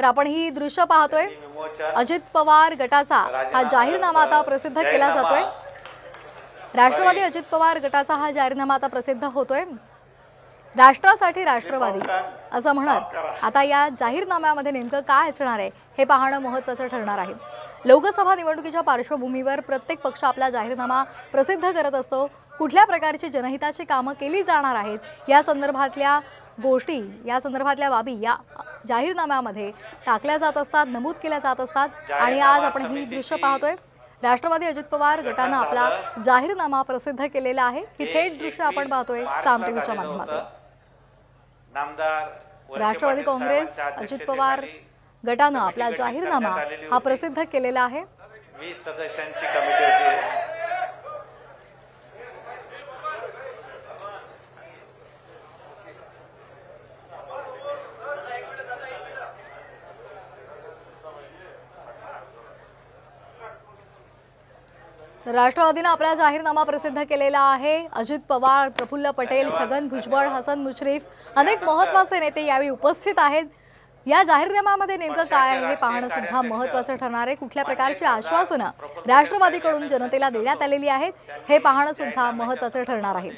तर आपण ही दृश्य पाहतोय। अजित पवार गटाचा हा जाहीरनामा आता प्रसिद्ध केला जातोय। राष्ट्रवादी अजित पवार गटाचा हा जाहीरनामा आता प्रसिद्ध होतोय। राष्ट्रासाठी राष्ट्रवादी असं म्हणत आता या जाहीरनाम्यामध्ये नेमकं काय असणार आहे हे पाहणं महत्त्वाचं ठरणार आहे। लोकसभा निवडणुकीच्या पार्श्वभूमीवर प्रत्येक पक्ष आपला जाहीरनामा प्रसिद्ध करत असतो। कुठल्या प्रकारची जनहिताची कामं केली जाणार आहेत या संदर्भातल्या गोष्टी, या संदर्भातल्या बाबी या जाहीरनाम्यामध्ये टाकल्या जात असतात, नमूद केल्या जात असतात। आणि आज आपण ही दृश्य पाहतोय। राष्ट्रवादी अजित पवार गटानं आपला जाहीरनामा प्रसिद्ध केलेला आहे। ही थेट दृश्य आपण पाहतोय साम टीव्हीच्या माध्यमातून। राष्ट्रवादी काँग्रेस अजित पवार गटानं आपला जाहीरनामा हा प्रसिद्ध केलेला आहे। 20 सदस्यांची कमिटी होती। राष्ट्रवादीने आपला जाहीरनामा प्रसिद्ध केलेला आहे। अजित पवार, प्रफुल्ल पटेल, छगन भुजबळ, हसन मुश्रीफ अनेक महत्त्वाचे नेते यावेळी उपस्थित आहेत। या जाहीरनाम्यामध्ये नेमकं काय आहे हे पाहणं सुद्धा महत्त्वाचं ठरणार आहे। कुठल्या प्रकारची आश्वासनं राष्ट्रवादीकडून जनतेला देण्यात आलेली आहेत हे पाहणं सुद्धा महत्त्वाचं ठरणार आहे।